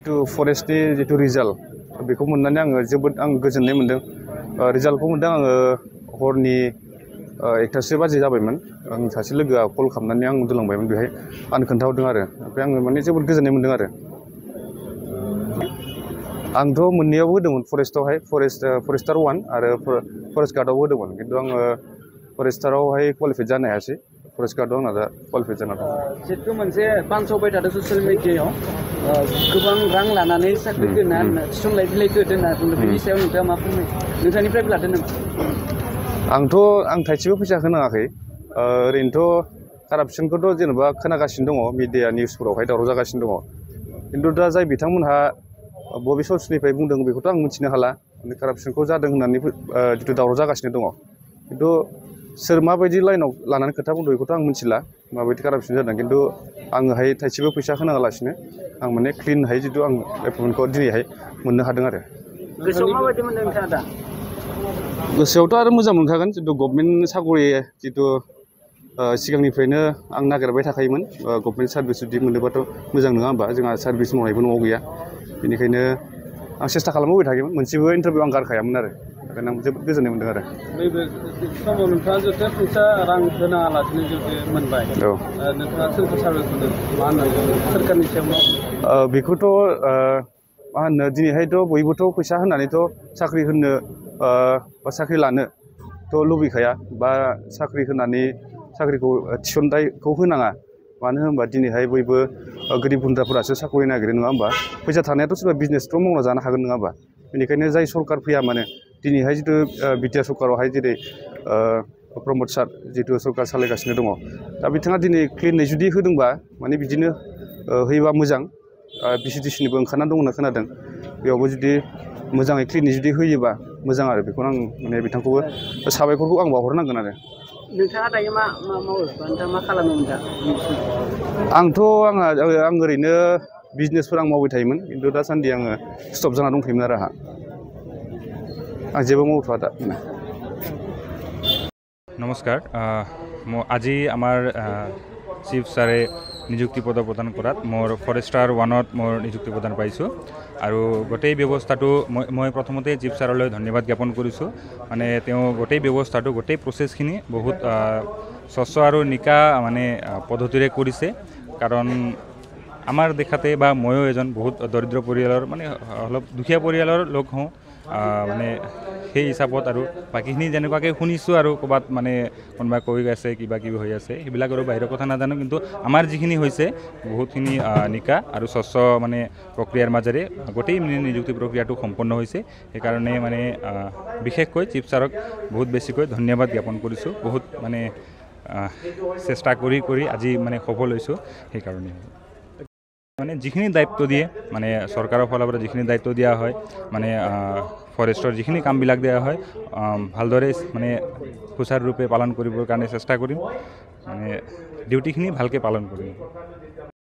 फरेस्टनि जितु रिजाल्ट बेखौ मोननानै आङो जोबोद गोजोननाय मोनदों। रिजाल्टखौ मोनदों आङो हरनि 1टासो बाजि जाबायमोन। आं सासे लोगोआ कल खालामनानै आं उन्दुलांबायमोन बेहाय आंनो खोन्थाहरदों आरो ओमफ्राय आङो माने जोबोद गोजोननाय मोनदों आरो। आंथ' मोननैयावबो होदोंमोन फरेस्टआवहाय फरेस्टार 1 आरो फरेस्ट गार्डआवबो होदोंमोन खिन्थु आङो फरेस्टारावहाय क्वालिफाइड जानो हायासै। फरेस्ट गार्डआव आंना दा क्वालिफाइड जाना दं। जितु मोनसे बानसावबाय थादों ससियेल मिडियायाव गोबां रां लानानै साख्रि दोना थिसनलाय बिलाइखौ दोना बुंदों बेनि सायाव नोंथाङा मा बुंनो नोंथांनिफ्रायबो लादों नामा? आं थाइसेबो फैसा होनाङाखै। ओरैनोथ' कारापसनखौथ' जेनेबा खोनागासिनो दङ मिडिया निउसफोरावहाय दावराव जागासिनो दङ खिन्थु दा जाय बिथांमोनहा बबे सर्सनिफ्राय बुंदों बेखौथ' आं मिथिनो हाला। कारापसनखौ जादों होननानै जितु दावराव जागासिनो दङ खिन्थु सोर माबायदि लाइनाव लानानै खोथा बुंदों बेखौथ' आं मिथिला माबायदि कारापसन जादों खिन्थु आङोहाय थाइसेबो फैसा होनाङालासिनो आं माने क्लिनहाय जितु आं एपइन्टमेन्टखौ दिनैहाय मोननो हादों आरो। गोसोआव माबायदि मोनदों नोंथाङा दा? गोसोआवथ' आरो मोजां मोनखागोन जितु गभर्नमेन्ट साकरि जितु सिगांनिफ्रायनो आं नागिरबाय थाखायोमोन। गभर्नमेन्ट सार्भिस जुदि मोनोबाथ' मोजां नङा होमबा? जोंहा सार्भिस मावनायबो न'आव गैया बेनिखायनो आं सेस्था खालामबोबाय थायोमोन। मोनसेबो इन्टारभिउ आं गारखायामोन आरो ओंखायनो आं जोबोद गोजोननाय मोनदों आरो। नैबे समाव नोंथाङा जुदि फैसा रां होनाङालासिनो जुदि मोनबाय नोंथाङा सोरखौ सार्भिस मोनदों मा होननांगोन सोरखारनि सायाव? बेखौथ' मा होनो दिनैहायथ' बयबोथ' फैसा होनानैथ' साख्रि होनो बा साख्रि लानोथ' लुबैखाया बा साख्रि होनानै साख्रिखौ थिसनथाइखौ होनाङा। मानो होनबा दिनैहाय बयबो गोरिब गुन्द्राफोरासो साख्रि नागिरो नङा होमबा? फैसा थानायाथ' सोरबा बिजनेसथ' मावना जानो हागोन नङा होमबा? बेनिखायनो जाय सरकार फैया मानो दिनैहाय जितु बिटिआर सरकारावहाय जेरै प्रमद सार जितु सरकार सालायगासिनो दङ दा बिथाङा दिनै क्लिनै जुदि होदोंबा माने बिदिनो होयोबा मोजां। भिसिडिसिनिबो ओंखारनानै दं होनना खोनादों बेयावबो जुदि मोजाङै क्लिनै जुदि होयोबा मोजां आरो बेखौनो आं माने बिथांखौबो साबायखरखौ आं बावहरनांगोन आरो। नोंथाङा दायो मा मावो नोंथाङा मा खालामोमोन दा? आं ओरैनो बिजनेसफोर आं मावबाय थायोमोन खिन्थु दासान्दि आङो स्टप जाना दंथ'योमोन आरो आं जेबो मावथ'आ दा। নমস্কাৰ আজি আমাৰ চিফ ছাৰে নিযুক্তি পত্ৰ প্ৰদান কৰাত মোৰ ফৰেষ্টাৰ 1ত মোৰ নিযুক্তি প্ৰদান পাইছোঁ আৰু গোটেই ব্যৱস্থাটো মই প্ৰথমতে চিফ ছাৰলৈ ধন্যবাদ জ্ঞাপন কৰিছোঁ। মানে তেওঁ গোটেই ব্যৱস্থাটো গোটেই প্ৰচেছখিনি বহুত স্বচ্ছ আৰু নিকা মানে পদ্ধতিৰে কৰিছে। কাৰণ আমাৰ দেখাতে বা ময়ো এজন বহুত দৰিদ্ৰ পৰিয়ালৰ মানে অলপ দুখীয়া পৰিয়ালৰ লোক হওঁ মানে সেই হিচাপত আৰু বাকীখিনি যেনেকুৱাকৈ শুনিছোঁ আৰু ক'ৰবাত মানে কোনোবা কৈ আছে কিবা কিবি হৈ আছে সেইবিলাক আৰু বাহিৰৰ কথা নাজানো কিন্তু আমাৰ যিখিনি হৈছে বহুতখিনি নিকা আৰু স্বচ্ছ মানে প্ৰক্ৰিয়াৰ মাজেৰে গোটেই নিযুক্তি প্ৰক্ৰিয়াটো সম্পন্ন হৈছে। সেইকাৰণে মানে বিশেষকৈ চিফ ছাৰক বহুত বেছিকৈ ধন্যবাদ জ্ঞাপন কৰিছোঁ। বহুত মানে চেষ্টা কৰি আজি মানে সফল হৈছোঁ। সেইকাৰণে মানে যিখিনি দায়িত্ব দিয়ে মানে চৰকাৰৰ ফালৰ পৰা যিখিনি দায়িত্ব দিয়া হয় মানে ফৰেষ্টৰ যিখিনি কামবিলাক দিয়া হয় ভালদৰে মানে সুচাৰুৰূপে পালন কৰিবৰ কাৰণে চেষ্টা কৰিম। মানে ডিউটিখিনি ভালকৈ পালন কৰিম।